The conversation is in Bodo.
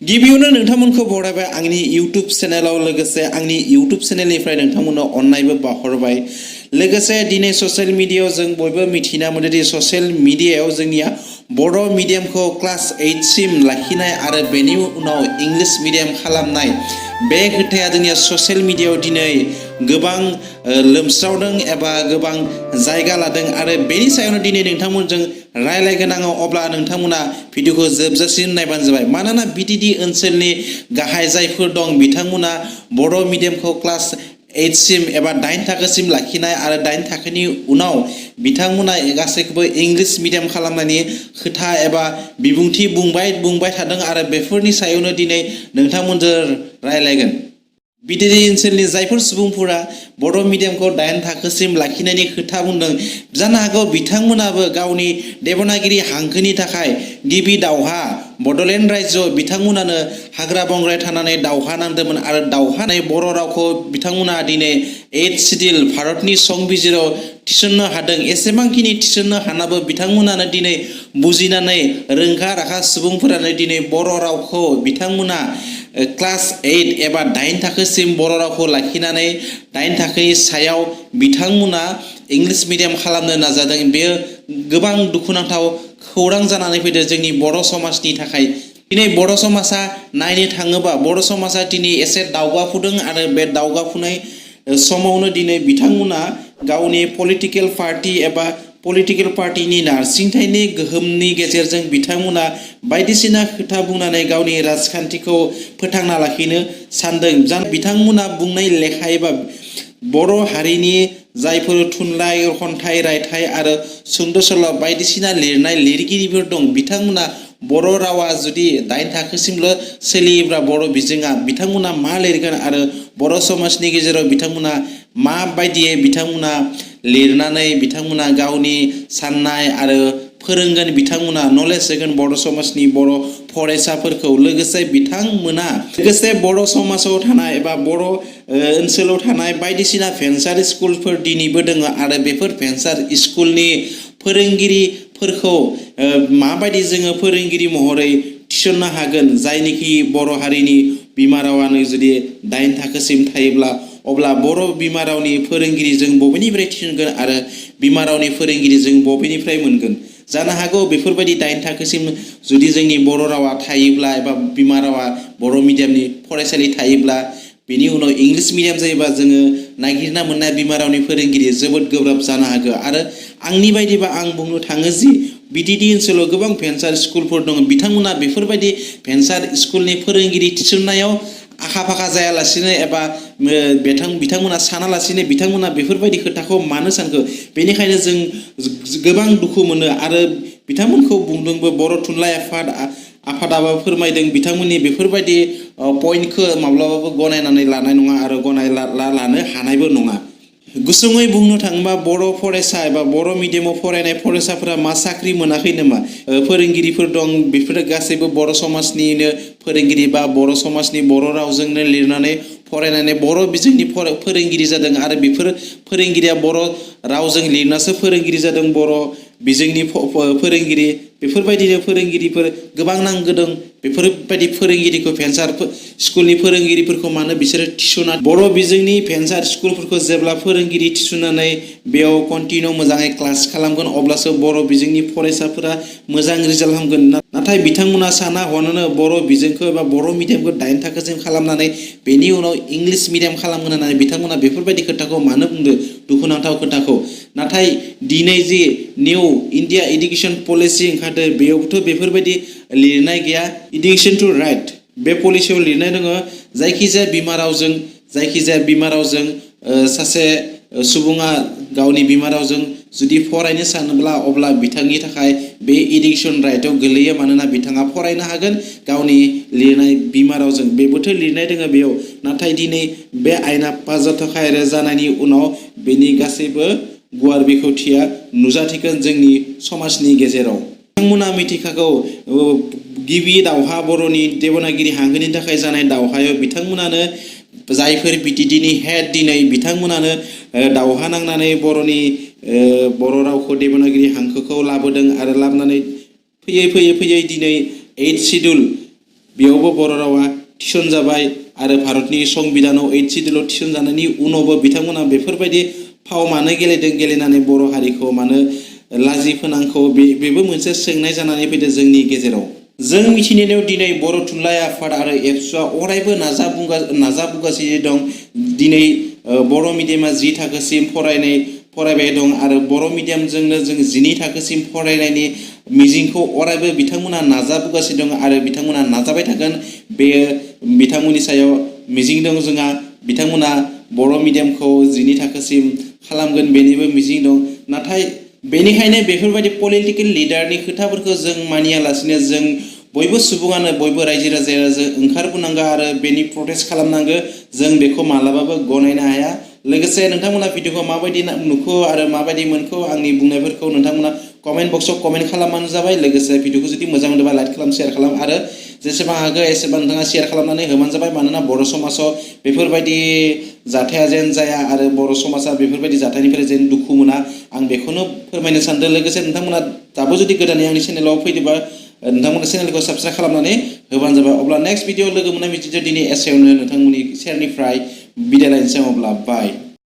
गिबियावनो नोंथांमोनखौ बरायबाय आंनि इउट्युब चेनेलाव लोगोसे आंनि इउट्युब चेनेलनिफ्राय नोंथांमोननो अननायबो बावहरबाय लोगोसे दिनै ससियेल मिडियायाव जों बयबो मिथिना मोनोदि ससियेल मिडियायाव जोंनिया बर' मिडियामखौ क्लास 8 सिम लाखिनाय आरो बेनि उनाव इंलिश मिडियाम खालामनाय बे खोथाया जोंनिया ससियेल मिडियायाव दिनै गोबां लोमस्रावदों एबा गोबां जायगा लादों आरो बेनि सायावनो दिनै नोंथांमोनजों रायलायगोन आङो अब्ला नोंथांमोना भिडिअखौ जोबजासिम नायबानो जाबाय मानोना बिटिडि ओनसोलनि गाहाय जायफोर दं बिथांमोना बर' मिडियामखौ क्लास 8 सिम एबा 9 थाखोसिम लाखिनाय आरो 9 थाखोनि उनाव बिथांमोना गासैखौबो इंलिश मिडियाम खालामनायनि खोथा एबा बिबुंथि बुंबाय थादों आरो बेफोरनि सायावनो दिनै नोंथांमोनजों रायलायगोन बिटिडि ओनसोलनि जायफोर सुबुंफोरा बर' मिडियामखौ 9 थाखोसिम लाखिनायनि खोथा बुंदों जानो हागौ बिथांमोनाबो गावनि देबनागिरि हांखोनि थाखाय गिबि दावहा बड'लेण्ड रायजोआव बिथांमोनानो हाग्रा बंग्रायाव थानानै दावहा नांदोंमोन आरो दावहानाय बर' रावखौ बिथांमोना दिनै 8 सिडिउल भारतनि संबिजिराव थिसननो हादों एसेबांखिनि थिसननो हानाबो बिथांमोनानो दिनै बुजिनानै रोंखा राखा सुबुंफोरानो दिनै बर' रावखौ बिथांमोना क्लास 8 एबा 9 थाखोसिम बर' रावखौ लाखिनानै 9 थाखोनि सायाव बिथांमोना इंलिश मिडियाम खालामनो नाजादों बेयो गोबां दुखुनांथाव खौरां जानानै फैदों जोंनि बर' समाजनि थाखाय दिनै बर' समाजा नायनो थाङोबा बर' समाजा दिनै एसे दावगाफुदों आरो बे दावगाफुनाय समावनो दिनै बिथांमोना गावनि पलिटिकेल पार्टी एबा पलिटिकेल पार्टीनि नारसिनथायनि गोहोमनि गेजेरजों बिथांमोना बायदिसिना खोथा बुंनानै गावनि राजखान्थिखौ फोथांना लाखिनो सानदों बिथांमोना बुंनाय लेखायैबा बर' हारिनि जायफोर थुनलाइ खन्थाइ रायथाइ आरो सुंद' सल' बायदिसिना लिरनाय लिरगिरिफोर दं बिथांमोना बर' रावा जुदि 9 थाखोसिमल' सोलियोब्ला बर' बिजोङा बिथांमोना मा लिरगोन आरो बर' समाजनि गेजेराव बिथांमोना माबायदियै बिथांमोना लिरनानै बिथांमोना गावनि साननाय आरो फोरोंगोन बिथांमोना नलेज होगोन बर' समाजनि बर' फरायसाफोरखौ लोगोसे बिथांमोना लोगोसे बर' समाजाव थानाय एबा बर' ओनसोलाव थानाय बायदिसिना भेन्सार स्कुलफोर दिनैबो दङ आरो बेफोर भेन्सार स्कुलनि फोरोंगिरिफोरखौ माबायदि जोङो फोरोंगिरि महरै थिसननो हागोन जायनिखि बर' हारिनि बिमा रावानो जुदि 9 थाखोसिम थायोब्ला अब्ला बर' बिमा रावनि फोरोंगिरि जों बबेनिफ्राय थिसनगोन आरो बिमा रावनि फोरोंगिरि जों बबेनिफ्राय मोनगोन जानो हागौ बेफोरबायदि 9 थाखोसिम जुदि जोंनि बर' रावा थायोब्ला एबा बिमा रावा बर' मिडियामनि फरायसालि थायोब्ला बेनि उनाव इंलिश मिडियाम जायोबा जोङो नागिरना मोननाय बिमा रावनि फोरोंगिरि जोबोद गोब्राब जानो हागौ आरो आंनि बायदिबा आं बुंनो थाङो जि बिटिडि ओनसोलाव गोबां भेन्सार स्कुलफोर दङ बिथांमोना बेफोरबायदि भेन्सार स्कुलनि फोरोंगिरि थिसननायाव आखा फाखा जायालासिनो एबा बिथांमोना सानालासिनो बिथांमोना बेफोरबायदि खोथाखौ मानो सानखो बेनिखायनो जों गोबां दुखु मोनो आरो बिथांमोनखौ बुंदोंबो बर' थुनलाइ आफादाबो फोरमायदों बिथांमोननि बेफोरबायदि पइन्टखौ माब्लाबाबो गनायनानै लानाय नङा आरो लानो हानायबो नङा गुसुङै बुंनो थाङोबा बर' फरायसा एबा बर' मिडियामाव फरायनाय फरायसाफोरा मा साख्रि मोनाखै नामा फोरोंगिरिफोर दं बेफोरो गासैबो बर' समाजनिनो फोरोंगिरि बा बर' समाजनि बर' रावजोंनो लिरनानै फरायनानै बर' बिजोंनि फोरोंगिरि जादों आरो बेफोर फोरोंगिरिया बर' रावजों लिरनासो फोरोंगिरि जादों बर' बिजोंनि फोरोंगिरि बेफोरबायदिनो फोरोंगिरिफोर गोबां नांगौ बेफोरबायदि फोरोंगिरिखौ भेन्सार स्कुलनि फोरोंगिरिफोरखौ मानो बिसोरो थिसना बर' बिजोंनि भेन्सार स्कुलफोरखौ जेब्ला फोरोंगिरि थिसननानै बेयाव कन्टिनिउ मोजाङै क्लास खालामगोन अब्लासो बर' बिजोंनि फरायसाफोरा मोजां रिजाल्ट खालामगोन नाथाय बिथांमोना साना हनानो बर' बिजोंखौ एबा बर' मिडियामखौ 9 थाखोसिम खालामनानै बेनि उनाव इंलिश मिडियाम खालामगोन होननानै बिथांमोना बेफोरबायदि खोथाखौ मानो बुंदों दुखुनांथाव खोथाखौ नाथाय दिनै जि निउ इन्डिया इडुकेसन पलिसि ओंखारदों बेयावथ' बेफोरबायदि लिरनाय गैया इडुकेसन टु राइट बे पलिसियाव लिरनाय दङ जायखिजाया बिमा रावजों सासे सुबुङा गावनि बिमा रावजों जुदि फरायनो सानोब्ला अब्ला बिथांनि थाखाय बे इडुकेसन राइटआव गोलैयो मानोना बिथाङा फरायनो हागोन गावनि लिरनाय बिमा रावजों बेबोथ' लिरनाय दङ बेयाव नाथाय दिनै बे आयेना पास जानायनि उनाव बेनि गासैबो गुवार बेखेवथिया नुजाथिगोन जोंनि समाजनि गेजेराव बिथांमोना मिथिखागौ गिबि दावहा बर'नि देबनागिरि हांखोनि थाखाय जानाय दावहायाव बिथांमोनानो जायफोर बिटिडिनि हेड दिनै बिथांमोनानो दावहा नांनानै बर' रावखौ देबनागिरि हांखोखौ लाबोदों आरो लाबोनानै फैयै दिनै 8 सिडिउल बेयावबो बर' रावा थिसनजाबाय आरो भारतनि संबिधानाव 8 सिडिउलाव थिसनजानायनि उनावबो बिथांमोना बेफोरबायदि फाव मानो गेलेदों गेलेनानै बर' हारिखौ मानो लाजि फोनांखौ बेबो मोनसे सोंनाय जानानै फैदों जोंनि गेजेराव। जों मिथिनायाव दिनै बर' थुनलाइ आफाद आरो एबसुआ अरायबो नाजाबोगासिनो दं। दिनै बर' मिडियामा 10 थाखोसिम फरायबाय दं आरो बर' मिडियामजोंनो जों 12 थाखोसिम फरायनायनि मिजिंखौ अरायबो बिथांमोना नाजाबोगासिनो दं आरो बिथांमोना नाजाबाय थागोन। बेयो बिथांमोननि सायाव मिजिं दं जोंहा। बिथांमोना बर' मिडियामखौ 12 थाखोसिम खालामगोन बेनिबो मिजिं दं। नाथाय बेनिखायनो बेफोरबायदि पलिटिकेल लिडारनि खोथाफोरखौ जों मानियालासिनो जों बयबो सुबुङानो बयबो रायजो राजाया जों ओंखारबोनांगौ आरो बेनि प्रटेस्ट खालामनांगौ। जों बेखौ मालाबाबो गनायनो हाया। लोगोसे नोंथांमोना भिडिअखौ माबायदि नुखो आरो माबायदि मोनखो आंनि बुंनायफोरखौ नोंथांमोना कमेन्ट बक्सआव कमेन्ट खालामबानो जाबाय। लोगोसे भिडिअखौ जुदि मोजां मोनोबा लाइक खालाम, शेयार खालाम आरो जेसेबां हागौ एसेबां नोंथाङा शेयार खालामनानै होबानो जाबाय। मानोना बर' समाजाव बेफोरबायदि जाथाया जेन जाया आरो बर' समाजा बेफोरबायदि जाथायनिफ्राय जेन दुखु मोना आं बेखौनो फोरमायनो सानदों। लोगोसे नोंथांमोना दाबो जुदि गोदानै आंनि चेनेलाव फैदोंबा नोंथांमोना चेनेलखौ साबस्क्राइब खालामनानै होबानो जाबाय। अब्ला नेक्स्ट भिडिअ लोगो मोननाय मिथिदो दिनै एसेयावनो नोंथांमोननि सेरनिफ्राय बिदाय लायनोसै। अब्ला बाय।